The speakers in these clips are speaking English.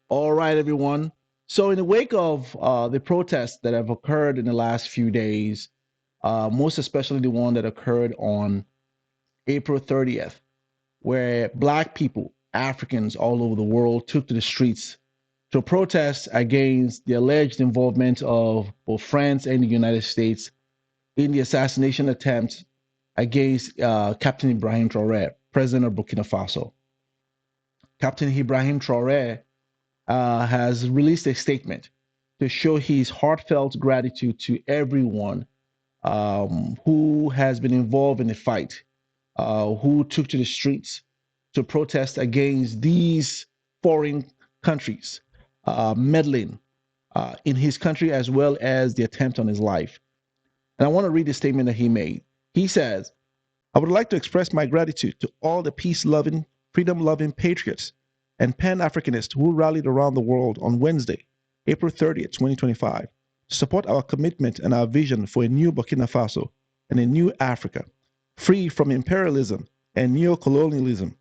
All right, everyone. So, in the wake of the protests that have occurred in the last few days, most especially the one that occurred on April 30th, where Black people, Africans all over the world, took to the streets to protest against the alleged involvement of both France and the United States in the assassination attempt against Captain Ibrahim Traoré, president of Burkina Faso. Captain Ibrahim Traoré has released a statement to show his heartfelt gratitude to everyone who has been involved in the fight, who took to the streets to protest against these foreign countries meddling in his country as well as the attempt on his life. And I want to read the statement that he made. He says, I would like to express my gratitude to all the peace-loving, freedom-loving patriots and Pan-Africanists who rallied around the world on Wednesday, April 30th, 2025, to support our commitment and our vision for a new Burkina Faso and a new Africa, free from imperialism and neo-colonialism.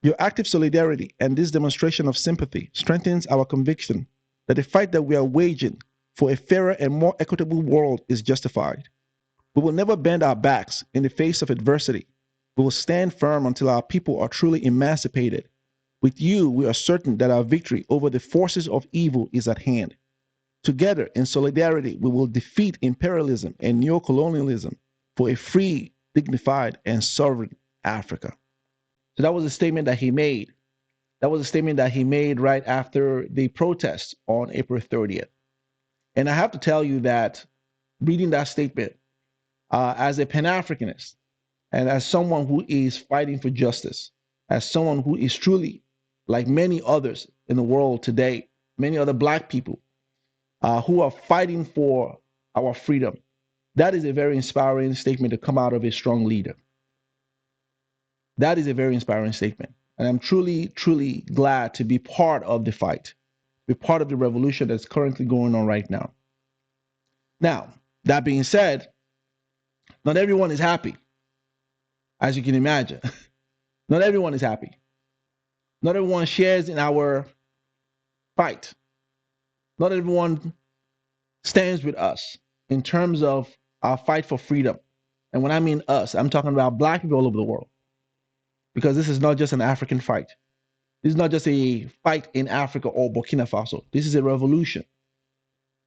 Your active solidarity and this demonstration of sympathy strengthens our conviction that the fight that we are waging for a fairer and more equitable world is justified. We will never bend our backs in the face of adversity. We will stand firm until our people are truly emancipated. With you, we are certain that our victory over the forces of evil is at hand. Together, in solidarity, we will defeat imperialism and neo-colonialism for a free, dignified, and sovereign Africa. So that was a statement that he made. That was a statement that he made right after the protests on April 30th. And I have to tell you that reading that statement, as a Pan-Africanist and as someone who is fighting for justice, as someone who is truly, like many others in the world today, many other Black people who are fighting for our freedom, that is a very inspiring statement to come out of a strong leader. That is a very inspiring statement. And I'm truly, truly glad to be part of the fight, be part of the revolution that's currently going on right now. Now, that being said, not everyone is happy, as you can imagine. Not everyone is happy. Not everyone shares in our fight. Not everyone stands with us in terms of our fight for freedom. And when I mean us, I'm talking about Black people all over the world. Because this is not just an African fight. This is not just a fight in Africa or Burkina Faso. This is a revolution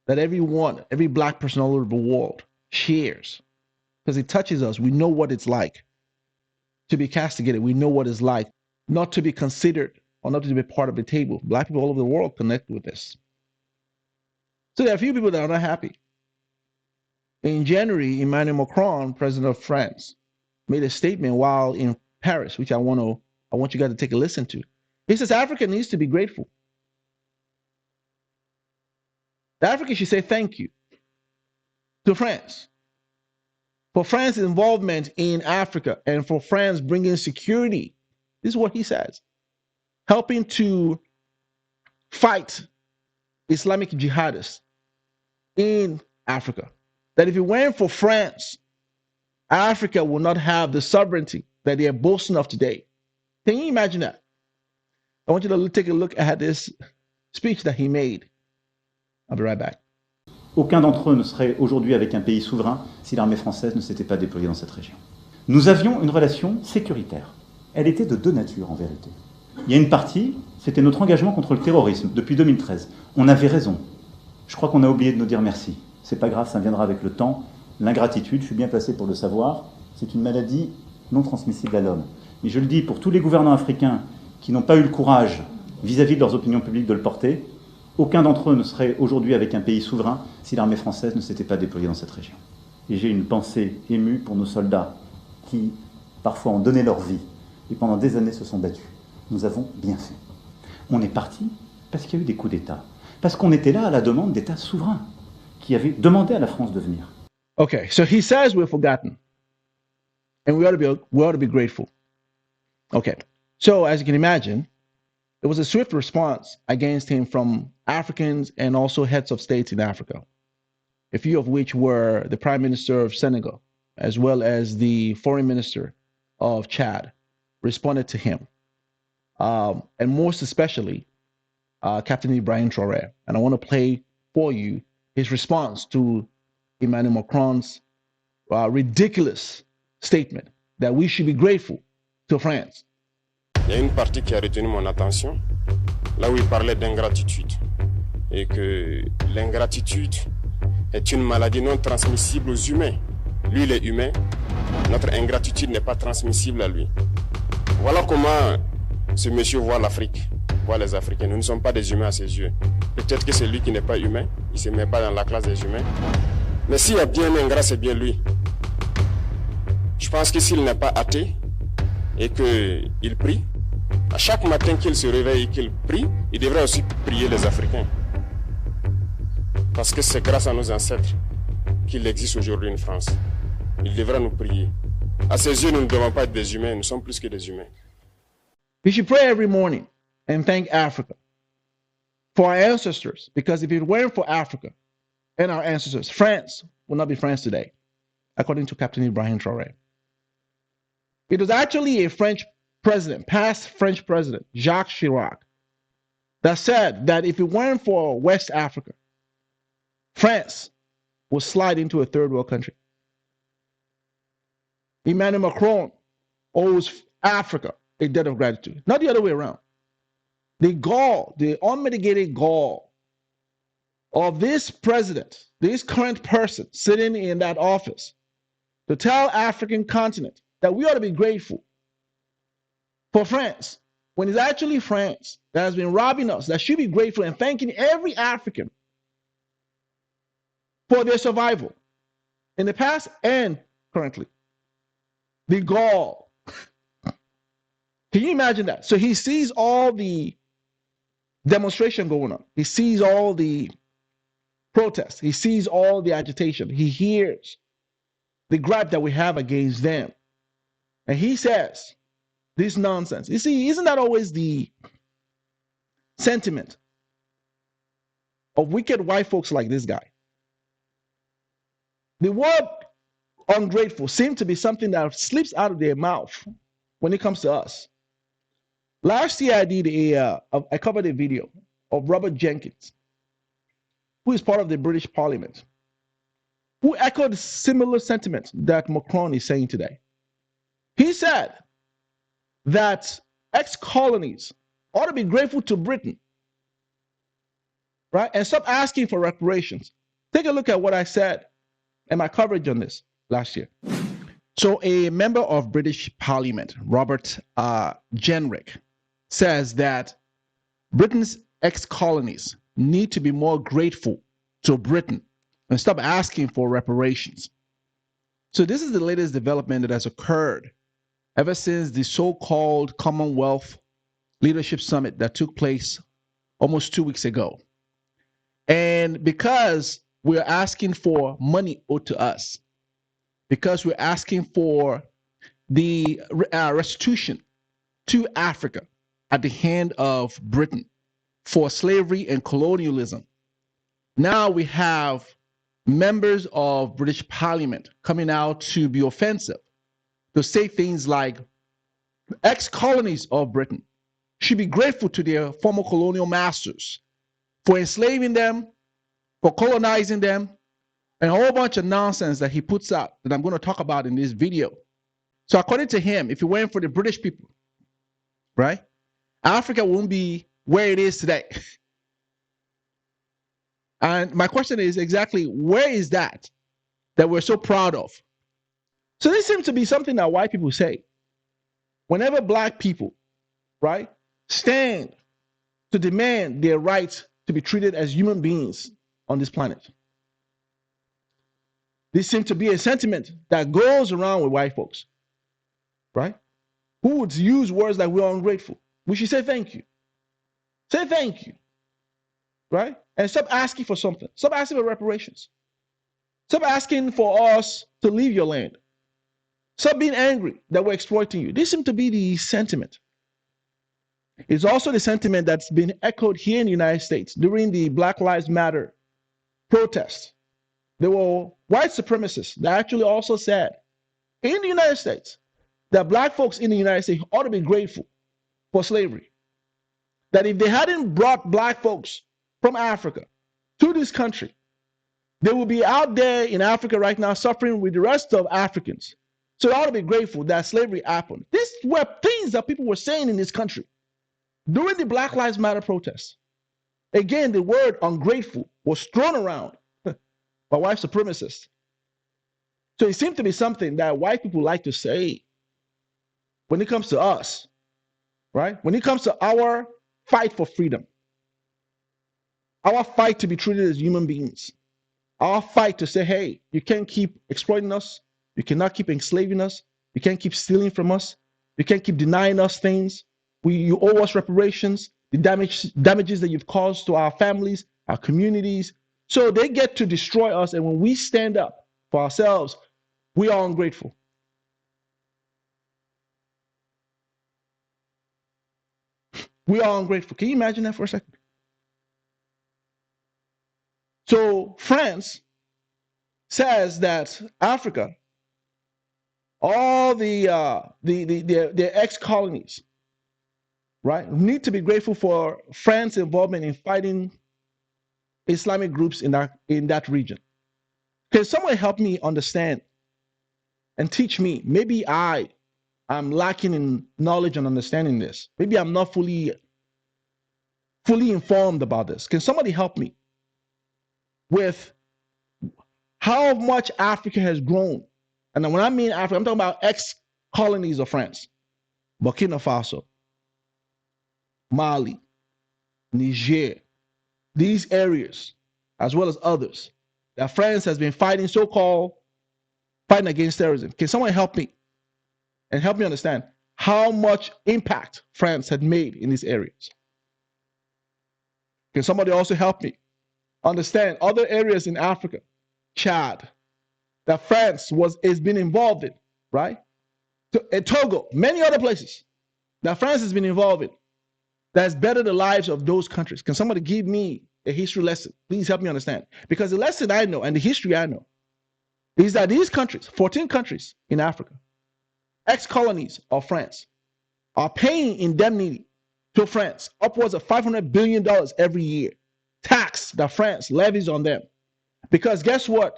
that everyone, every Black person all over the world shares. Because it touches us. We know what it's like to be castigated. We know what it's like not to be considered or not to be part of the table. Black people all over the world connect with this. So there are a few people that are not happy. In January, Emmanuel Macron, president of France, made a statement while in Paris, which I want you guys to take a listen to. He says Africa needs to be grateful. Africa should say thank you to France for France's involvement in Africa and for France bringing security. This is what he says, helping to fight Islamic jihadists in Africa. That if it weren't for France, Africa will not have the sovereignty that they are boasting of today. Can you imagine that? I want you to take a look at this speech that he made. I'll be right back. Aucun d'entre eux ne serait aujourd'hui avec un pays souverain si l'armée française ne s'était pas déployée dans cette région. Nous avions une relation sécuritaire. Elle était de deux natures en vérité. Il y a une partie, c'était notre engagement contre le terrorisme depuis 2013. On avait raison. Je crois qu'on a oublié de nous dire merci. C'est pas grave, ça viendra avec le temps. L'ingratitude, je suis bien placé pour le savoir, c'est une maladie non transmissible à l'homme. Mais je le dis pour tous les gouvernants africains qui n'ont pas eu le courage vis-à-vis de leurs opinions publiques de le porter, aucun d'entre eux ne serait aujourd'hui avec un pays souverain si l'armée française ne s'était pas déployée dans cette région. Et j'ai une pensée émue pour nos soldats qui, parfois, ont donné leur vie et pendant des années se sont battus. Nous avons bien fait. On est parti parce qu'il y a eu des coups d'État. Parce qu'on était là à la demande d'États souverains qui avaient demandé à la France de venir. Okay, so he says we're forgotten. And we ought to be grateful. Okay, so as you can imagine, there was a swift response against him from Africans and also heads of states in Africa, a few of which were the Prime Minister of Senegal, as well as the Foreign Minister of Chad, responded to him. And most especially, Captain Ibrahim Traoré. And I want to play for you his response to Emmanuel Macron's ridiculous statement that we should be grateful to France. Il y a une partie qui a retenu mon attention, là où il parlait d'ingratitude, et que l'ingratitude est une maladie non transmissible aux humains. Lui, il est humain, notre ingratitude n'est pas transmissible à lui. Voilà comment ce monsieur voit l'Afrique, voit les Africains. Nous ne sommes pas des humains à ses yeux. Peut-être que c'est lui qui n'est pas humain, il ne se met pas dans la classe des humains. Mais s'il y a bien un ingrat, c'est bien lui. Je pense que s'il n'est pas athée et qu'il prie, à chaque matin qu'il se réveille et qu'il prie, il devrait aussi prier les Africains. Parce que c'est grâce à nos ancêtres qu'il existe aujourd'hui une France. Il devrait nous prier. À ses yeux, nous ne devons pas être des humains, nous sommes plus que des humains. We should pray every morning and thank Africa for our ancestors, because if it weren't for Africa and our ancestors, France would not be France today, according to Captain Ibrahim Traoré. It was actually a French president, past French president, Jacques Chirac, that said that if it weren't for West Africa, France would slide into a third world country. Emmanuel Macron owes Africa a debt of gratitude, not the other way around. The gall, the unmitigated gall of this president, this current person sitting in that office, to tell African continent that we ought to be grateful for France, when it's actually France that has been robbing us, that should be grateful and thanking every African for their survival in the past and currently. The gall. Can you imagine that? So he sees all the demonstration going on. He sees all the protests. He sees all the agitation. He hears the gripe that we have against them. And he says, this nonsense. You see, isn't that always the sentiment of wicked white folks like this guy? The word ungrateful seems to be something that slips out of their mouth when it comes to us. Last year, I covered a video of Robert Jenkins, who is part of the British Parliament, who echoed similar sentiments that Macron is saying today. He said that ex-colonies ought to be grateful to Britain, right? And stop asking for reparations. Take a look at what I said in my coverage on this last year. So a member of British Parliament, Robert Jenrick, says that Britain's ex-colonies need to be more grateful to Britain and stop asking for reparations. So this is the latest development that has occurred ever since the so-called Commonwealth Leadership Summit that took place almost 2 weeks ago. And because we're asking for money owed to us, because we're asking for the restitution to Africa at the hand of Britain for slavery and colonialism, now we have members of British Parliament coming out to be offensive, to say things like ex-colonies of Britain should be grateful to their former colonial masters for enslaving them, for colonizing them, and a whole bunch of nonsense that he puts out that I'm going to talk about in this video. So according to him, if it weren't for the British people, right, Africa wouldn't be where it is today. And my question is exactly where is that we're so proud of? So this seems to be something that white people say. Whenever black people, right, stand to demand their right to be treated as human beings on this planet. This seems to be a sentiment that goes around with white folks, right? Who would use words like we're ungrateful. We should say thank you. Say thank you, right? And stop asking for something. Stop asking for reparations. Stop asking for us to leave your land. Stop being angry that we're exploiting you. This seems to be the sentiment. It's also the sentiment that's been echoed here in the United States during the Black Lives Matter protests. There were white supremacists that actually also said in the United States that black folks in the United States ought to be grateful for slavery. that if they hadn't brought black folks from Africa to this country, they will be out there in Africa right now suffering with the rest of Africans. So I ought to be grateful that slavery happened. These were things that people were saying in this country during the Black Lives Matter protests. Again, the word ungrateful was thrown around by white supremacists. So it seemed to be something that white people like to say when it comes to us, right? When it comes to our fight for freedom, our fight to be treated as human beings, our fight to say, hey, you can't keep exploiting us, you cannot keep enslaving us, you can't keep stealing from us, you can't keep denying us things, you owe us reparations, the damages that you've caused to our families, our communities. So they get to destroy us, and when we stand up for ourselves, we are ungrateful. We are ungrateful. Can you imagine that for a second? So France says that Africa, all their ex-colonies, right, need to be grateful for France's involvement in fighting Islamic groups in that region. Can someone help me understand and teach me? Maybe I'm lacking in knowledge and understanding this. Maybe I'm not fully informed about this. Can somebody help me with how much Africa has grown? And when I mean Africa, I'm talking about ex-colonies of France, Burkina Faso, Mali, Niger, these areas, as well as others, that France has been fighting, so-called fighting against terrorism. Can someone help me and help me understand how much impact France had made in these areas? Can somebody also help me understand other areas in Africa, Chad, that France has been involved in, right? Togo, many other places that France has been involved in that's bettered the lives of those countries. Can somebody give me a history lesson? Please help me understand. Because the lesson I know and the history I know is that these countries, 14 countries in Africa, ex-colonies of France, are paying indemnity to France, upwards of $500 billion every year, tax that France levies on them. Because guess what?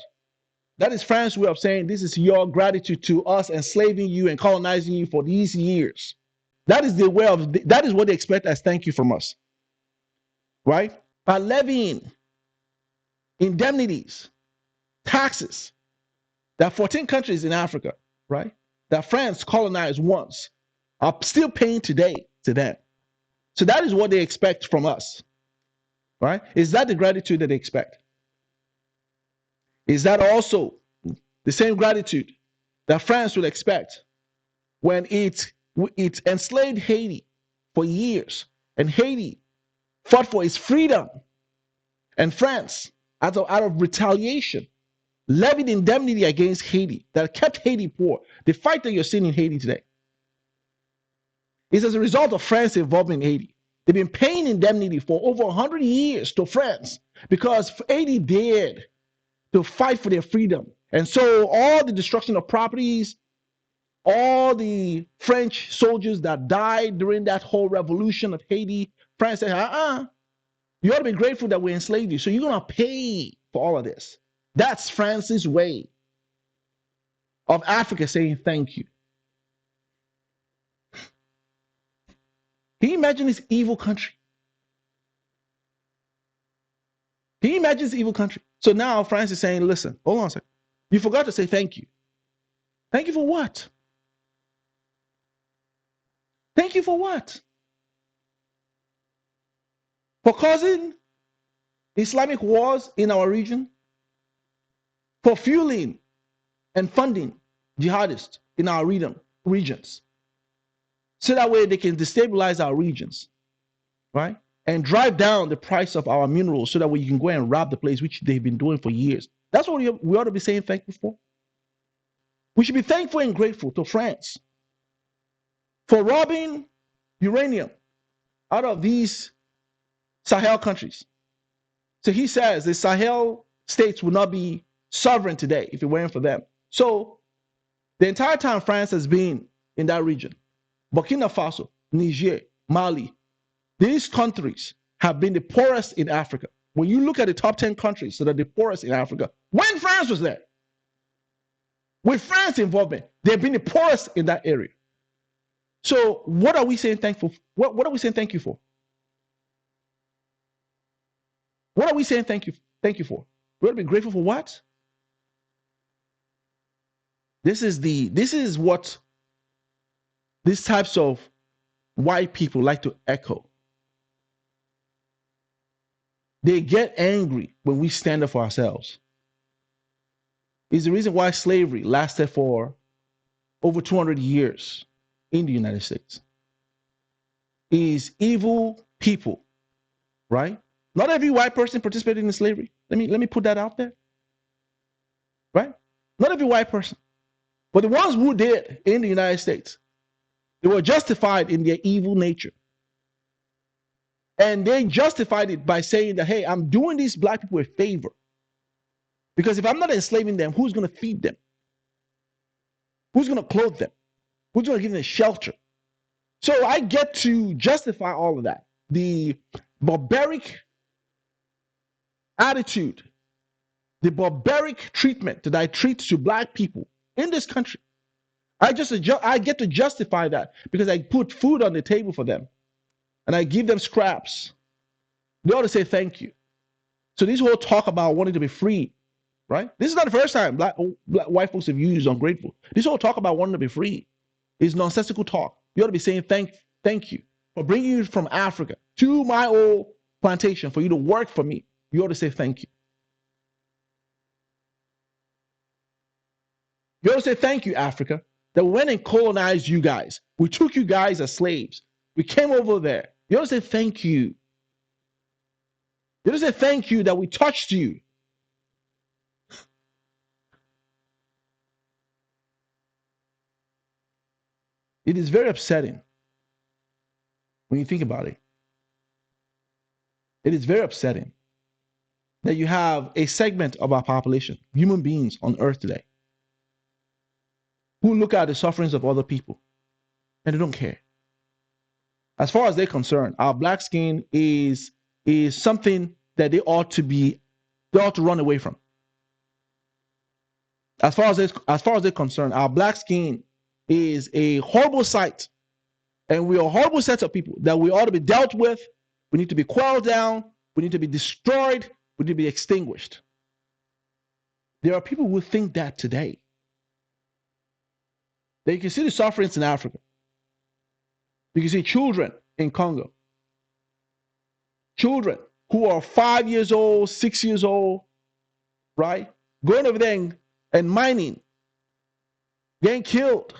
That is France's way of saying this is your gratitude to us enslaving you and colonizing you for these years. That is that is what they expect as thank you from us, right? By levying indemnities, taxes, that 14 countries in Africa, right, that France colonized once, are still paying today to them. So that is what they expect from us, right? Is that the gratitude that they expect? Is that also the same gratitude that France would expect when it enslaved Haiti for years, and Haiti fought for its freedom, and France, out of retaliation, levied indemnity against Haiti that kept Haiti poor? The fight that you're seeing in Haiti today is as a result of France's involvement in Haiti. They've been paying indemnity for over 100 years to France because Haiti dared to fight for their freedom. And so all the destruction of properties, all the French soldiers that died during that whole revolution of Haiti, France said, you ought to be grateful that we enslaved you. So you're going to pay for all of this. That's France's way of Africa saying thank you. Can you imagine this evil country? Can you imagine this evil country? So now France is saying, listen, hold on a second. You forgot to say thank you. Thank you for what? Thank you for what? For causing Islamic wars in our region? For fueling and funding jihadists in our regions? So that way they can destabilize our regions, right? And drive down the price of our minerals so that way you can go and rob the place, which they've been doing for years. That's what we ought to be saying thank you for. We should be thankful and grateful to France for robbing uranium out of these Sahel countries. So he says the Sahel states would not be sovereign today if it weren't for them. So the entire time France has been in that region, Burkina Faso, Niger, Mali, These countries have been the poorest in Africa. When you look at the top 10 countries that are the poorest in Africa, when France was there, with France's involvement, they've been the poorest in that area. So what are we saying thankful? What are we saying thank you for? What are we saying thank you for? We're going to be grateful for what? This is what these types of white people like to echo. They get angry when we stand up for ourselves. It's the reason why slavery lasted for over 200 years in the United States. Is evil people, right? Not every white person participated in slavery. Let me put that out there. Right? Not every white person. But the ones who did in the United States, they were justified in their evil nature. And they justified it by saying that, hey, I'm doing these black people a favor. Because if I'm not enslaving them, who's going to feed them? Who's going to clothe them? Who's going to give them shelter? So I get to justify all of that. The barbaric attitude, the barbaric treatment that I treat to black people in this country, I get to justify that because I put food on the table for them and I give them scraps. They ought to say thank you. So this whole talk about wanting to be free, right? This is not the first time black white folks have used ungrateful. This whole talk about wanting to be free is nonsensical talk. You ought to be saying thank you for bringing you from Africa to my old plantation for you to work for me. You ought to say thank you. You ought to say thank you, Africa, that we went and colonized you guys. We took you guys as slaves. We came over there. You ought to say thank you. You ought to say thank you that we touched you. It is very upsetting when you think about it. It is very upsetting that you have a segment of our population, human beings on earth today, who look at the sufferings of other people and they don't care. As far as they're concerned, our black skin is something that they ought to run away from. As far as they're concerned, our black skin is a horrible sight, and we are a horrible set of people that we ought to be dealt with. We need to be quelled down. We need to be destroyed. We need to be extinguished. There are people who think that today. That you can see the sufferings in Africa. You can see children in Congo. Children who are 5 years old, 6 years old, right? Going over there and mining, getting killed,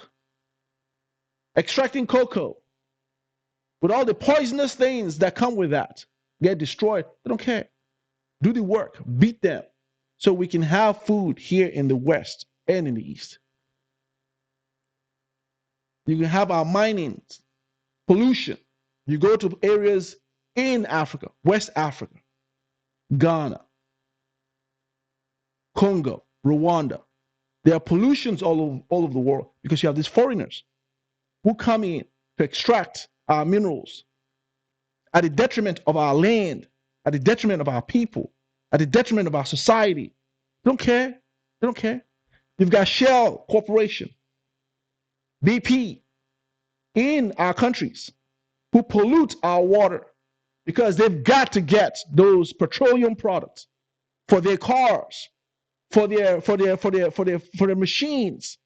extracting cocoa, with all the poisonous things that come with that, get destroyed. They don't care. Do the work, beat them, so we can have food here in the West and in the East. You can have our mining, pollution. You go to areas in Africa, West Africa, Ghana, Congo, Rwanda. There are pollutions all over the world because you have these foreigners who come in to extract our minerals at the detriment of our land, at the detriment of our people, at the detriment of our society. They don't care. They don't care. You've got Shell Corporation, BP in our countries who pollute our water because they've got to get those petroleum products for their cars, for their machines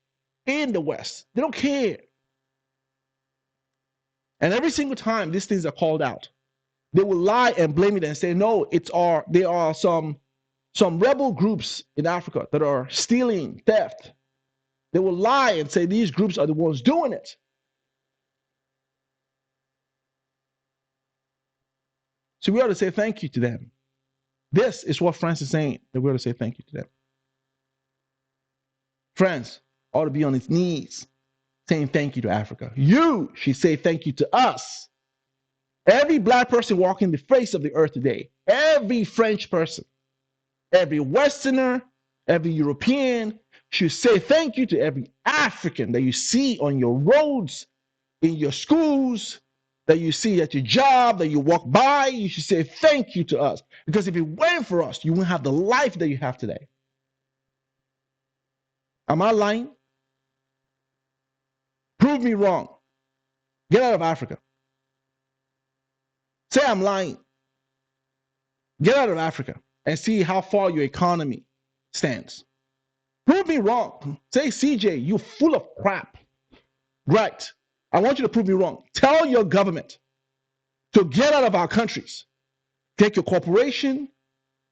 in the West. They don't care. And every single time these things are called out, they will lie and blame it and say, no, there are some rebel groups in Africa that are stealing, theft. They will lie and say these groups are the ones doing it. So we ought to say thank you to them. This is what France is saying, that we ought to say thank you to them. France ought to be on its knees saying thank you to Africa. You should say thank you to us. Every black person walking the face of the earth today, every French person, every Westerner, every European should say thank you to every African that you see on your roads, in your schools, that you see at your job, that you walk by, you should say thank you to us. Because if it weren't for us, you wouldn't have the life that you have today. Am I lying? Prove me wrong. Get out of Africa. Say I'm lying. Get out of Africa and see how far your economy stands. Prove me wrong. Say, CJ, you're full of crap. Right. I want you to prove me wrong. Tell your government to get out of our countries. Take your corporation,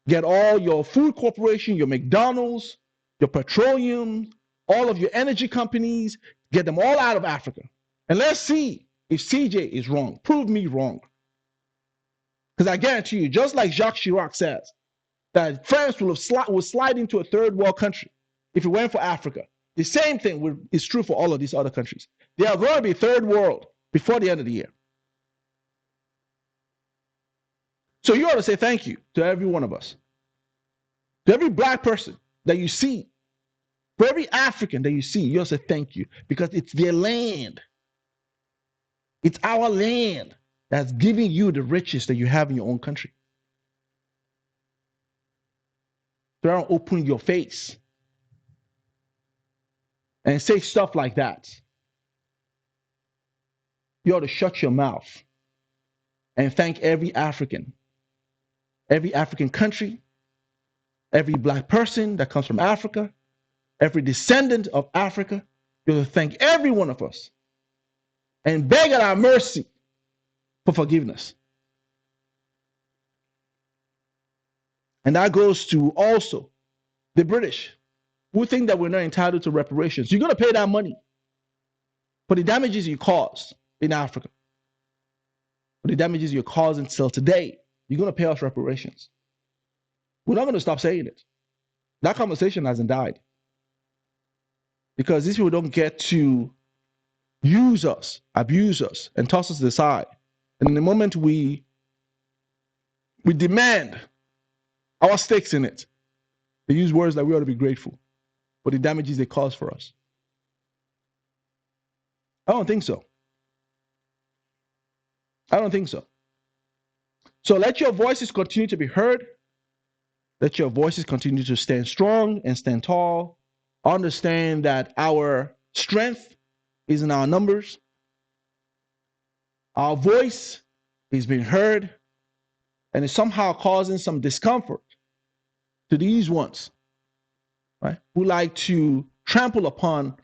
get all your food corporation, your McDonald's, your petroleum, all of your energy companies, get them all out of Africa. And let's see if CJ is wrong. Prove me wrong. Because I guarantee you, just like Jacques Chirac says, that France will slide into a third world country if it went for Africa. The same thing is true for all of these other countries. They are going to be third world before the end of the year. So you ought to say thank you to every one of us. To every black person that you see. For every African that you see, you ought to say thank you. Because it's their land. It's our land that's giving you the riches that you have in your own country. So don't open your face and say stuff like that. You ought to shut your mouth and thank every African country, every black person that comes from Africa, every descendant of Africa. You ought to thank every one of us and beg at our mercy for forgiveness. And that goes to also the British, who think that we're not entitled to reparations. You're going to pay that money for the damages you caused in Africa, for the damages you're causing still today. You're going to pay us reparations. We're not going to stop saying it. That conversation hasn't died. Because these people don't get to use us, abuse us, and toss us to the side. And in the moment we demand our stakes in it, they use words like we ought to be grateful for the damages they cause for us. I don't think so. I don't think so. So let your voices continue to be heard. Let your voices continue to stand strong and stand tall. Understand that our strength is in our numbers. Our voice is being heard, and it's somehow causing some discomfort to these ones, right, who like to trample upon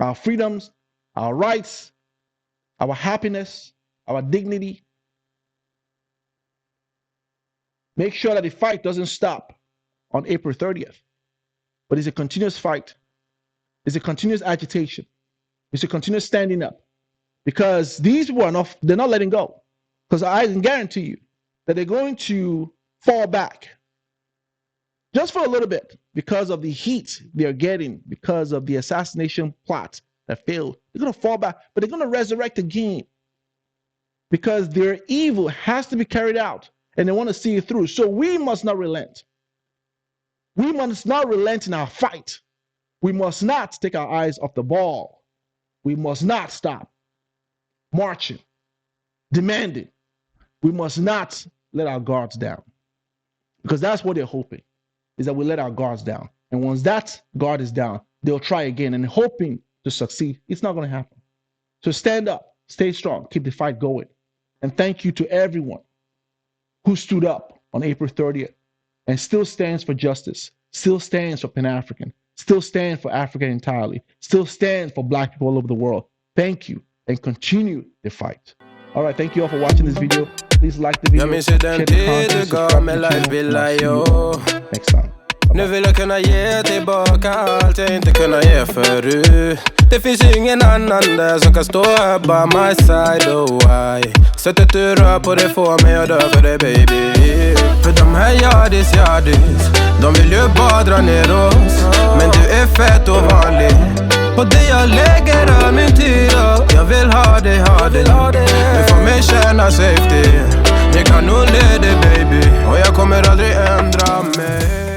our freedoms, our rights, our happiness, our dignity. Make sure that the fight doesn't stop on April 30th, but it's a continuous fight. It's a continuous agitation. It's a continuous standing up, because these people they're not letting go. Because I can guarantee you that they're going to fall back just for a little bit because of the heat they're getting, because of the assassination plot that failed. They're going to fall back, but they're going to resurrect again because their evil has to be carried out and they want to see it through. So we must not relent. We must not relent in our fight. We must not take our eyes off the ball. We must not stop marching, demanding. We must not let our guards down, because that's what they're hoping, is that we let our guards down. And once that guard is down, they'll try again and hoping to succeed. It's not going to happen. So stand up, stay strong, keep the fight going. And thank you to everyone who stood up on April 30th and still stands for justice, still stands for Pan-African, still stands for Africa entirely, still stands for Black people all over the world. Thank you, and continue the fight. All right, thank you all for watching this video. Please like the video, share the content, subscribe to the channel, and I'll see you all next time. Nu vill jag kunna ge tillbaka allt jag inte kunnat ge förut. Det finns ingen annan där som kan stå här by my side, oh why. Sättet du rör på det får mig att dö för dig baby. För de här yardis, de vill ju bara dra ner oss. Men du är fett och vanlig. Och det jag lägger all min tid upp. Jag vill ha dig. Du får mig känna safety. Jag kan nog leda dig baby. Och jag kommer aldrig ändra mig.